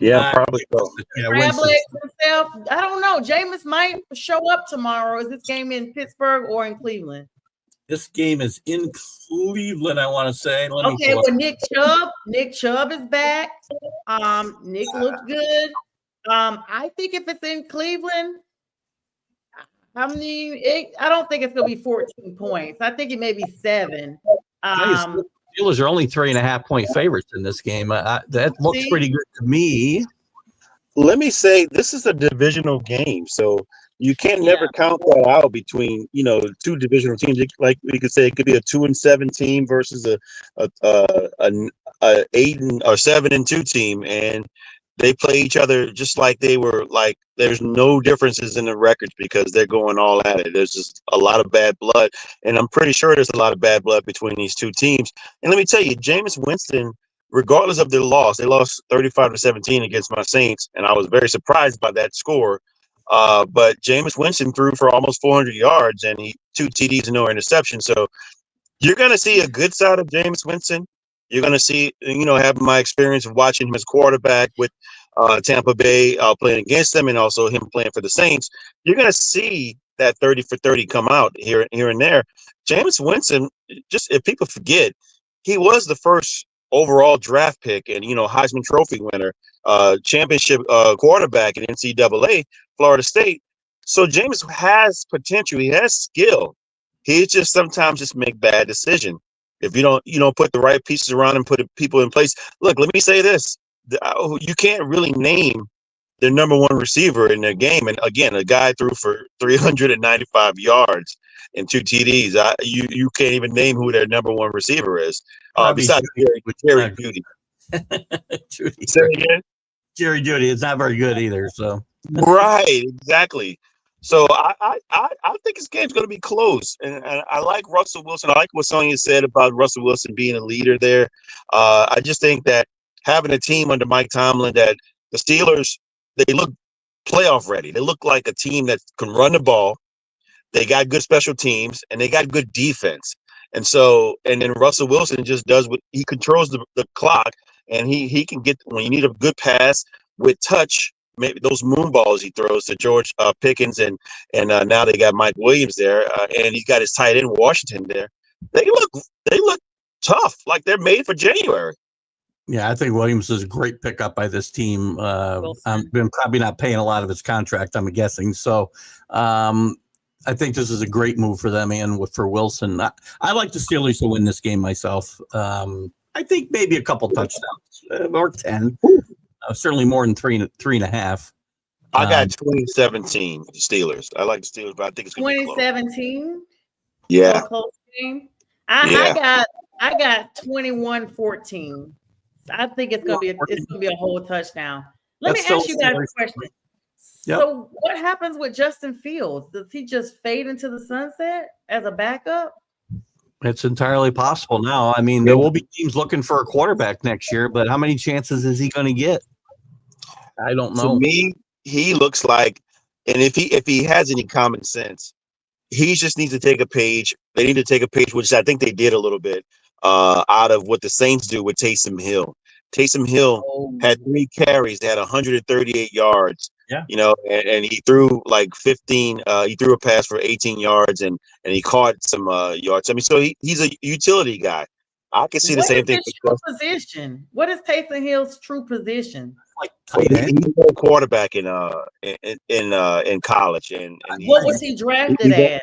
Yeah, probably so. Scrambling himself. I don't know. Jameis might show up tomorrow. Is this game in Pittsburgh or in Cleveland? This game is in Cleveland, I want to say. Let me Okay, pull well, up. Nick Chubb is back. Nick looked good. I think if it's in Cleveland, I don't think it's gonna be 14 points. I think it may be 7. Steelers are only 3.5-point favorites in this game. That looks pretty good to me. Let me say, this is a divisional game, so you can't never count that out between two divisional teams. Like we could say, it could be a 2-7 team versus a 7-2 team, and they play each other just like they were like. There's no differences in the records because they're going all at it. There's just a lot of bad blood, and I'm pretty sure there's a lot of bad blood between these two teams. And let me tell you, Jameis Winston, regardless of their loss, they lost 35-17 against my Saints, and I was very surprised by that score. But Jameis Winston threw for almost 400 yards and 2 TDs and no interceptions. So you're going to see a good side of Jameis Winston. You're going to see, having my experience of watching him as quarterback with Tampa Bay playing against them and also him playing for the Saints. You're going to see that 30 for 30 come out here and there. Jameis Winston, just if people forget, he was the first overall draft pick and, Heisman Trophy winner, championship quarterback in NCAA, Florida State. So Jameis has potential. He has skill. He just sometimes just make bad decisions. If you don't put the right pieces around and put people in place. Look, let me say this. You can't really name their number one receiver in their game. And again, a guy threw for 395 yards and 2 TDs. You can't even name who their number one receiver is. Besides Jerry Jeudy. Jeudy. Say it again? Jerry Jeudy is not very good either. So right, exactly. So I think this game's going to be close, and I like Russell Wilson. I like what Sonya said about Russell Wilson being a leader there. I just think that having a team under Mike Tomlin, that the Steelers, they look playoff ready. They look like a team that can run the ball. They got good special teams, and they got good defense. And then Russell Wilson just does what he controls the clock, and he can get when you need a good pass with touch. Maybe those moon balls he throws to George Pickens and now they got Mike Williams there and he's got his tight end Washington there. They look tough, like they're made for January. Yeah, I think Williams is a great pickup by this team. I'm probably not paying a lot of his contract, I'm guessing. So I think this is a great move for them and for Wilson. I like the Steelers to win this game myself. I think maybe a couple touchdowns or 10. Certainly more than 3.5. I got 2017 Steelers. I like the Steelers, but I think it's going to be 2017. Yeah, close game. I got 21-14. I think it's going to be a whole touchdown. Let me ask you guys a question. Yep. So, what happens with Justin Fields? Does he just fade into the sunset as a backup? It's entirely possible now. I mean, there will be teams looking for a quarterback next year, but how many chances is he going to get? I don't know. To me, he looks like, and if he has any common sense, he just needs to take a page. They need to take a page, which I think they did a little bit, out of what the Saints do with Taysom Hill. Taysom Hill had 3 carries, had 138 yards. Yeah. And he threw like 15. He threw a pass for 18 yards, and he caught some yards. I mean, so he's a utility guy. I can see the same thing. True position. What is Taysom Hill's true position? Like tight end. He's a quarterback in college, and what was he drafted as?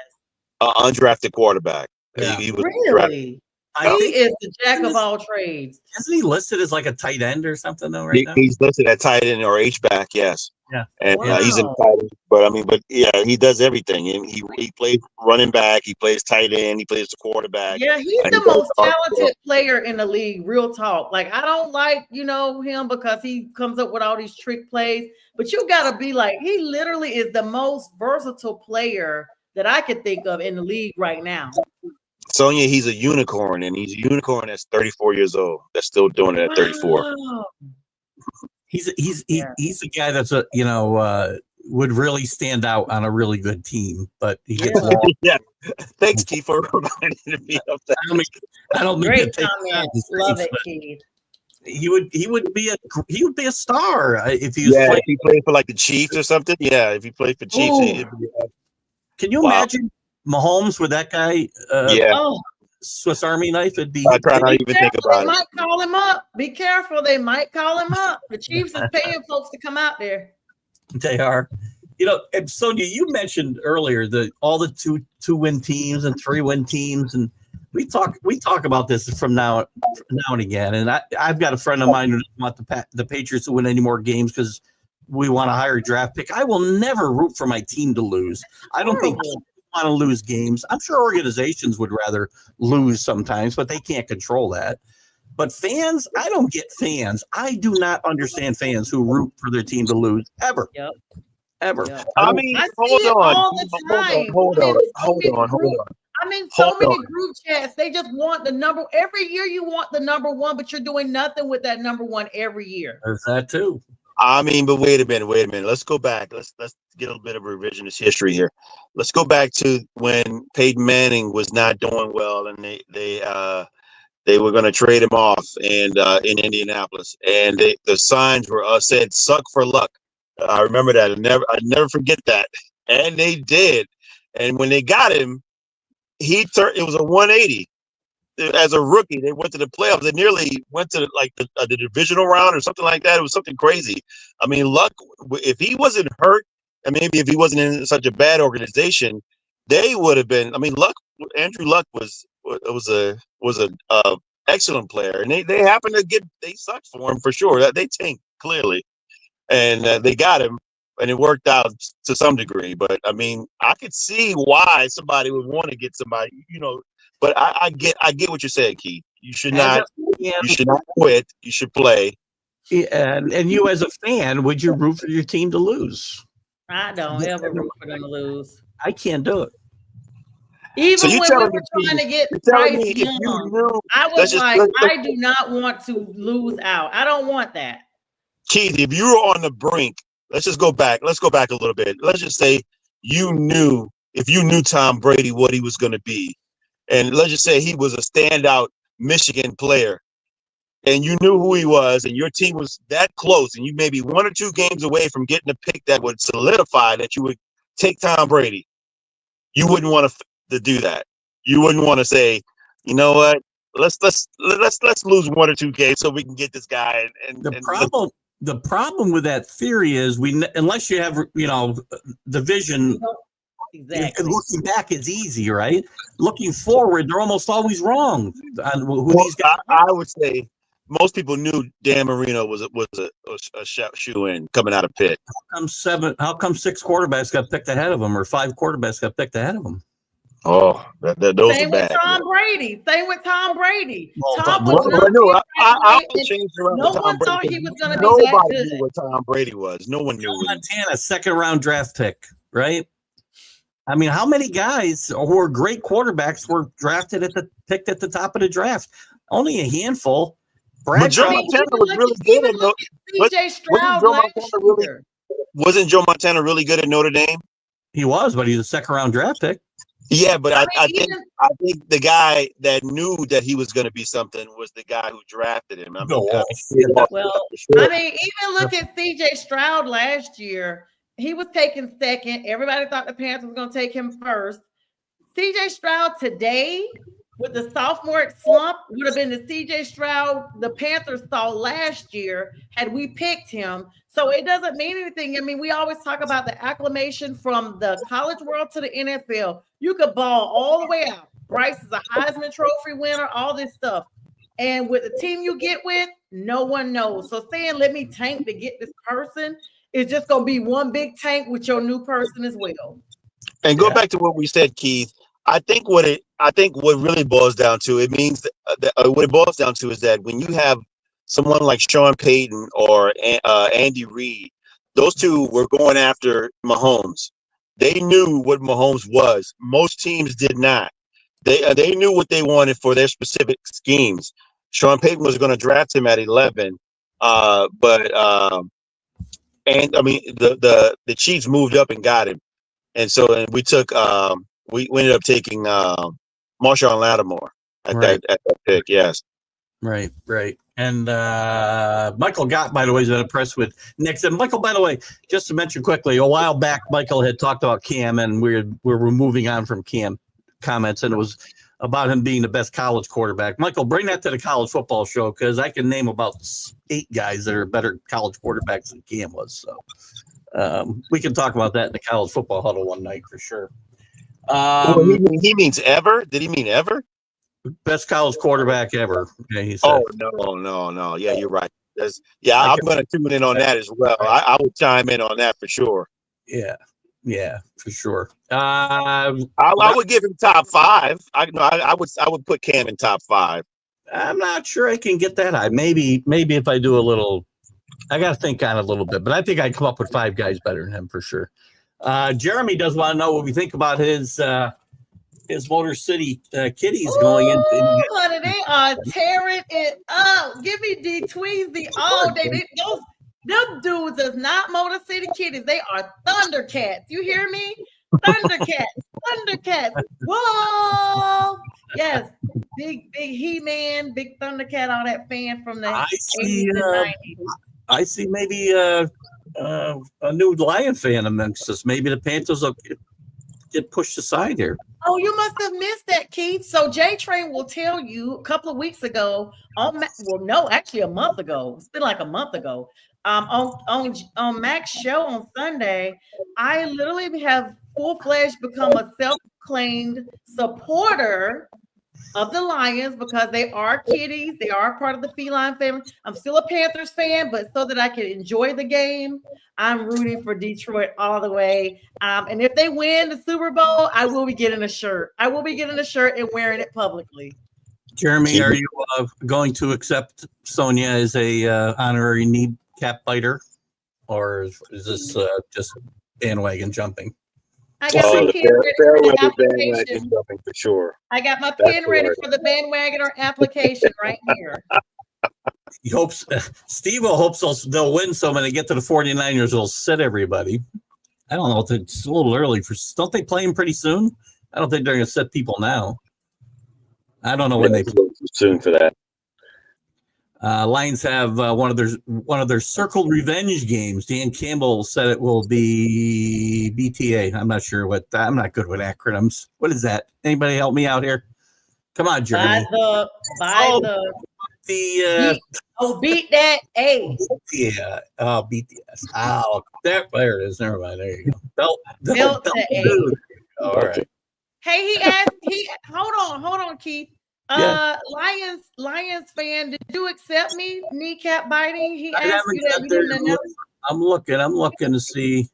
Undrafted quarterback. Yeah. He was really? drafted. He is the jack of all trades. Isn't he listed as like a tight end or something though right now? He's listed at tight end or H-back, yes. Yeah. And he's in tight end. But yeah, he does everything. And he plays running back, he plays tight end, he plays the quarterback. Yeah, he's the most talented player in the league, real talk. Like, I don't like, him because he comes up with all these trick plays. But you got to be like, he literally is the most versatile player that I could think of in the league right now. Sonya, he's a unicorn, and he's a unicorn that's 34 years old. That's still doing it at 34. Wow. He's a guy that's would really stand out on a really good team, but he gets lost. Yeah. Thanks, Keith, for reminding me of that. I don't mean Great to comment. Love it, Keith. He would be a star if he was playing. If he played for like the Chiefs or something. Yeah, if he played for Chiefs, can you imagine Mahomes with that guy, Yeah, Oh, Swiss Army knife, it'd be. I try not be even think careful. about They it. might call him up. Be careful. They might call him up. The Chiefs is paying folks to come out there. They are. And Sonia, you mentioned earlier all the two-win teams and 3-win teams, and we talk about this from now and again. And I've got a friend of mine who doesn't want the Patriots to win any more games because we want a higher draft pick. I will never root for my team to lose. I don't think Horrible. want to lose games. I'm sure organizations would rather lose sometimes, but they can't control that. But fans, I don't get fans. I do not understand fans who root for their team to lose ever. Yep. Ever. Yep. I mean, I see hold it on. all the time. Hold I mean, on. so Hold many on. Hold group- on. I mean, so Hold many on. group chats. They just want the number. Every year you want the number one, but you're doing nothing with that number one every year. There's that too. I mean, but wait a minute. Let's go back. Let's get a little bit of revisionist history here. Let's go back to when Peyton Manning was not doing well, and they were going to trade him off, and in Indianapolis, and the signs were said "suck for luck." I remember that. I never forget that. And they did. And when they got him, it was a 180. As a rookie, they went to the playoffs. They nearly went to the divisional round or something like that. It was something crazy. I mean, Luck. If he wasn't hurt, and maybe if he wasn't in such a bad organization, they would have been. I mean, Andrew Luck was a excellent player, and they happened to they sucked for him for sure. They tanked clearly, and they got him, and it worked out to some degree. But I mean, I could see why somebody would want to get somebody, But I get what you're saying, Keith. You should not quit. You should play. And you, as a fan, would you root for your team to lose? I don't ever root for them to lose. I can't do it. Even So you when we telling were me, trying to get You're telling Bryce me if you Young, knew, I let's was just- like, let's- I do not want to lose out. I don't want that. Keith, if you were on the brink, let's just go back. Let's go back a little bit. Let's just say if you knew Tom Brady, what he was going to be, and let's just say he was a standout Michigan player, and you knew who he was, and your team was that close, and you may be 1 or 2 games away from getting a pick that would solidify that you would take Tom Brady. You wouldn't want to do that. You wouldn't want to say, you know what? Let's lose 1 or 2 games so we can get this guy. And The problem with that theory is unless you have the vision. Exactly. Looking back is easy, right? Looking forward, they're almost always wrong on who these guys. I would say most people knew Dan Marino was a shoe-in coming out of Pitt. How come 6 quarterbacks got picked ahead of him, or 5 quarterbacks got picked ahead of him? Oh, those Same are with bad. Tom Brady. Same with Tom Brady. Well, Tom Well, was I knew. not I and changed around no with Tom one Brady. thought he was going to be that Nobody good. knew what Tom Brady was. No one knew. Joe Montana, 2nd-round draft pick, right? I mean, how many guys who are great quarterbacks were drafted picked at the top of the draft? Only a handful. But Joe Montana was really good at CJ Stroud Joe last Montana really- year. Wasn't Joe Montana really good at Notre Dame? He was, but he's a 2nd-round draft pick. Yeah, but I even- think the guy that knew that he was going to be something was the guy who drafted him. I mean, Well, I mean, even look at CJ Stroud last year. He was taken 2nd. Everybody thought the Panthers was going to take him 1st. CJ Stroud today, with the sophomore slump, would have been the CJ Stroud the Panthers saw last year had we picked him. So it doesn't mean anything. I mean, we always talk about the acclamation from the college world to the NFL. You could ball all the way out. Bryce is a Heisman Trophy winner, all this stuff. And with the team you get with, no one knows. So saying, let me tank to get this person, is just going to be one big tank with your new person as well. And go back to what we said, Keith. I think what really boils down to, it means that what it boils down to is that when you have someone like Sean Payton or Andy Reid, those two were going after Mahomes. They knew what Mahomes was. Most teams did not. They knew what they wanted for their specific schemes. Sean Payton was going to draft him at 11, and I mean the Chiefs moved up and got him, and so we took we ended up taking Marshawn Lattimore at that pick. Yes, Right. And Michael Gott, by the way, is impressed with Nick. And Michael, by the way, just to mention quickly, a while back, Michael had talked about Cam, and we're moving on from Cam comments, and it was about him being the best college quarterback. Michael, bring that to the college football show, because I can name about 8 guys that are better college quarterbacks than Cam was. So we can talk about that in the college football huddle one night for sure. He means ever? Did he mean ever? Best college quarterback ever. Okay, he said. Oh no. Yeah, you're right. I'm going to tune in on that as well. I will chime in on that for sure. Yeah, for sure. I would give him top 5. I would put Cam in top 5. I'm not sure I can get that high. Maybe if I do a little, I got to think on it a little bit, but I think I'd come up with 5 guys better than him for sure. Jeremy does want to know what we think about his Motor City Kitties going in. Honey, they are tearing it up. Give me D Tweezy all day. Them dudes is not Motor City Kitties. They are Thundercats. You hear me? Thundercats. Whoa! Yes, big He-Man, big Thundercat, all that fan from the 80s and 90s. I see maybe a new Lion fan amongst us. Maybe the Panthers will get pushed aside here. Oh, you must have missed that, Keith. So J-Train will tell you a couple of weeks ago, actually a month ago. It's been like a month ago. On Mac's show on Sunday, I literally have full-fledged become a self-proclaimed supporter of the Lions because they are kitties. They are part of the feline family. I'm still a Panthers fan, but so that I can enjoy the game, I'm rooting for Detroit all the way. And if they win the Super Bowl, I will be getting a shirt. I will be getting a shirt and wearing it publicly. Jeremy, are you going to accept Sonia as a honorary kneecap biter, or is this just bandwagon jumping? I got my pen ready for the application. For sure. I got my pen ready for the bandwagoner application right here. He hopes Steve-O hopes they'll win some and they get to the 49ers, they'll sit everybody. I don't know. It's a little early don't they play him pretty soon? I don't think they're going to set people now. I don't know when they play. Soon for that. Lions have one of their circled revenge games. Dan Campbell said it will be BTA. I'm not sure I'm not good with acronyms. What is that? Anybody help me out here? Come on, Jeremy. Beat that A. Yeah. Oh, BTS. Oh, there it is. Never mind. There you go. Belt to A. All right. Hey, hold on, Keith. Lions fan, did you accept me kneecap biting? He asked you that. You didn't announce. I'm looking to see.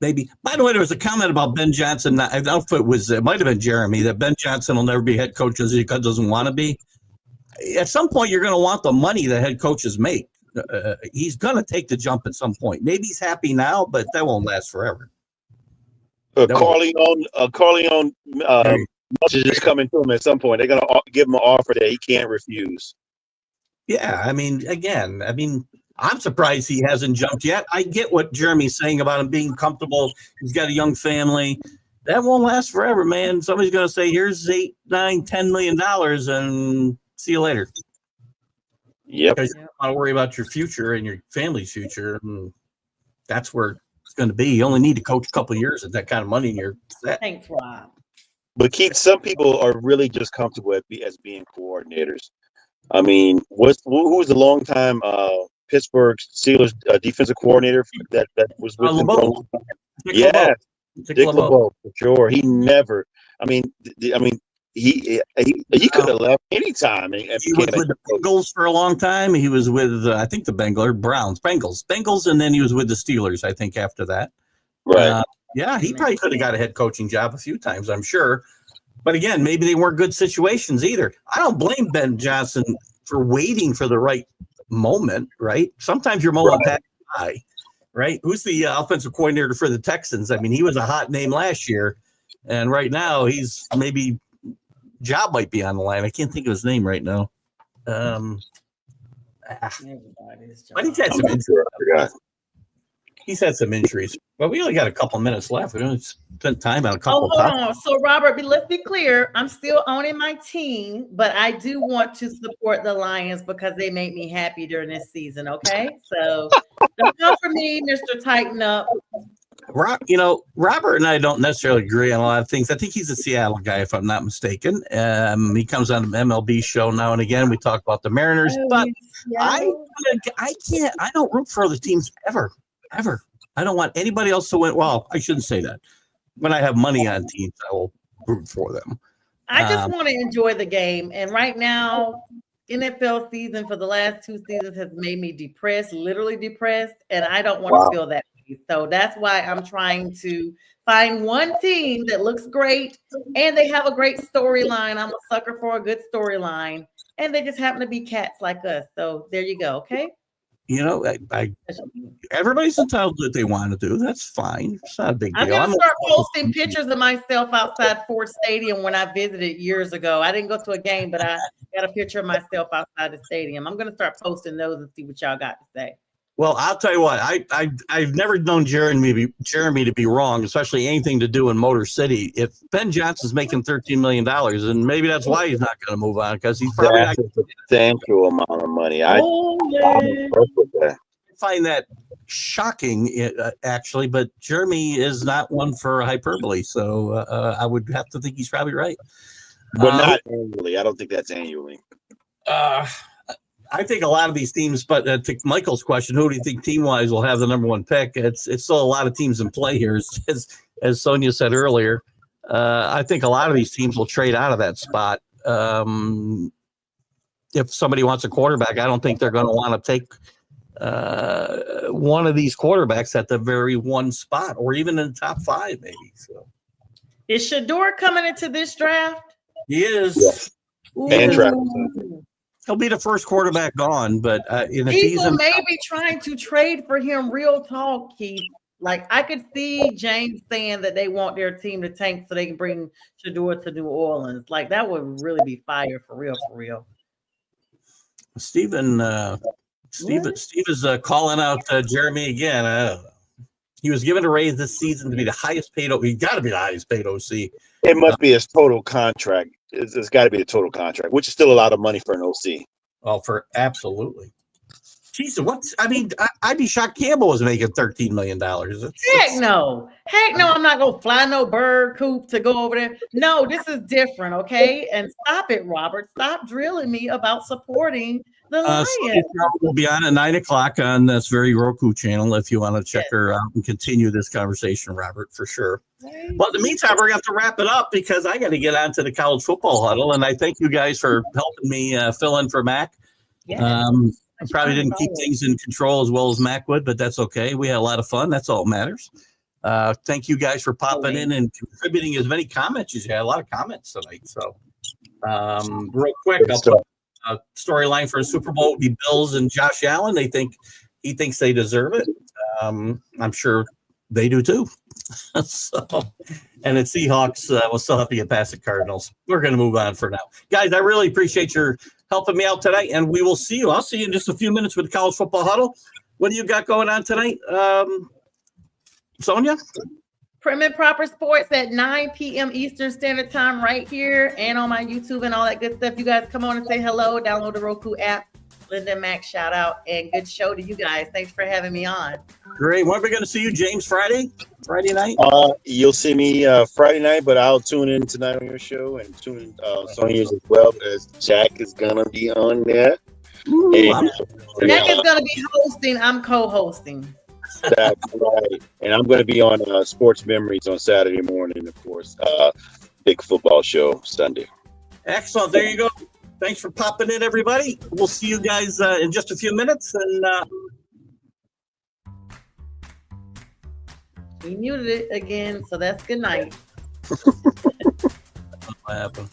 Maybe. By the way, there was a comment about Ben Johnson. I don't know if it might have been Jeremy, that Ben Johnson will never be head coach as he doesn't want to be. At some point, you're going to want the money that head coaches make. He's going to take the jump at some point. Maybe he's happy now, but that won't last forever. Corleone is coming to him at some point. They're going to give him an offer that he can't refuse. Yeah, I'm surprised he hasn't jumped yet. I get what Jeremy's saying about him being comfortable. He's got a young family. That won't last forever, man. Somebody's going to say, here's $8, $9, $10 million and see you later. Yep. Because you don't want to worry about your future and your family's future. And that's where it's going to be. You only need to coach a couple of years at that kind of money and you're set. Thanks, Rob. But Keith, some people are really just comfortable as being coordinators. I mean, who was the longtime Pittsburgh Steelers defensive coordinator that was with LeBeau. Yeah, Dick LeBeau, for sure. He never. He could have left anytime. He was with the Bengals for a long time. He was with I think the Bengals, and then he was with the Steelers. I think after that, right? Yeah, he probably could have got a head coaching job a few times, I'm sure. But again, maybe they weren't good situations either. I don't blame Ben Johnson for waiting for the right moment, right? Sometimes you're mulling past the guy, right? Who's the offensive coordinator for the Texans? I mean, he was a hot name last year, and right now he's maybe job might be on the line. I can't think of his name right now. But he's had some injuries. he's had some injuries, but we only got a couple minutes left. We only spent time on a couple Oh, of hold topics. on. So, Robert, let's be clear. I'm still owning my team, but I do want to support the Lions because they made me happy during this season. Okay, so don't come for me, Mr. Tighten Up. Robert and I don't necessarily agree on a lot of things. I think he's a Seattle guy, if I'm not mistaken. He comes on the MLB show now and again. We talk about the Mariners, but I don't root for other teams ever. I don't want anybody else to win. Well, I shouldn't say that. When I have money on teams, I will root for them. I just want to enjoy the game. And right now, NFL season for the last 2 seasons has made me depressed, literally depressed, and I don't want to feel that way. So that's why I'm trying to find one team that looks great and they have a great storyline. I'm a sucker for a good storyline, and they just happen to be cats like us. So there you go. Okay. Everybody's entitled to what they want to do. That's fine. It's not a big deal. I'm gonna start posting pictures of myself outside Ford Stadium when I visited years ago. I didn't go to a game, but I got a picture of myself outside the stadium. I'm gonna start posting those and see what y'all got to say. Well, I'll tell you what. I've never known Jeremy to be wrong, especially anything to do in Motor City. If Ben Johnson's making $13 million, and maybe that's why he's not going to move on, because he's probably not That's a substantial amount of money. I'm impressed with that. find that shocking, actually. But Jeremy is not one for hyperbole, so I would have to think he's probably right. But not annually. I don't think that's annually. I think a lot of these teams, but to Michael's question, who do you think team-wise will have the number one pick? It's still a lot of teams in play here, as Sonia said earlier. I think a lot of these teams will trade out of that spot. If somebody wants a quarterback, I don't think they're going to want to take one of these quarterbacks at the very one spot, or even in the top 5, maybe. So, is Shador coming into this draft? he is. Yeah. And Travis. He'll be the first quarterback gone, but in a People season, may be trying to trade for him. Real talk, Keith. Like I could see James saying that they want their team to tank so they can bring Shador to New Orleans. Like that would really be fire for real, for real. Steve is calling out Jeremy again. He was given a raise this season to be the highest paid. He got to be the highest paid OC. It must be his total contract. It's got to be the total contract, which is still a lot of money for an OC. Well, for absolutely. Jesus, I'd be shocked Campbell was making $13 million. Heck no. I'm not gonna fly no bird coop to go over there. No, this is different, okay? And stop it, Robert. Stop drilling me about supporting the Lions. We'll be on at 9:00 on this very Roku channel if you want to check her out and continue this conversation, Robert, for sure. Well, in the meantime, we're going to have to wrap it up because I got to get on to the college football huddle, and I thank you guys for helping me fill in for Mac. Yeah. I probably didn't keep things in control as well as Mac would, but that's okay. We had a lot of fun. That's all that matters. Thank you guys for popping in and contributing as many comments as you had. A lot of comments tonight. So, real quick, I'll put a storyline for a Super Bowl would be Bills and Josh Allen. He thinks they deserve it. I'm sure they do too. So, and the Seahawks will still have to get past the Cardinals. We're going to move on for now. Guys, I really appreciate your helping me out tonight, and we will see you. I'll see you in just a few minutes with the College Football Huddle. What do you got going on tonight, Sonia? Prim and Proper Sports at 9 p.m. Eastern Standard Time right here and on my YouTube and all that good stuff. You guys come on and say hello. Download the Roku app. Linda and Max, shout out, and good show to you guys. Thanks for having me on. Great. When are we going to see you, James? Friday night? You'll see me Friday night, but I'll tune in tonight on your show and tune in Sonia's as well, as Jack is going to be on there. Jack is going to be hosting. I'm co-hosting. That's right. And I'm going to be on Sports Memories on Saturday morning, of course. Big football show Sunday. Excellent. There you go. Thanks for popping in, everybody. We'll see you guys in just a few minutes. And we muted it again, so that's good night. what happened?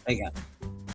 Hang on.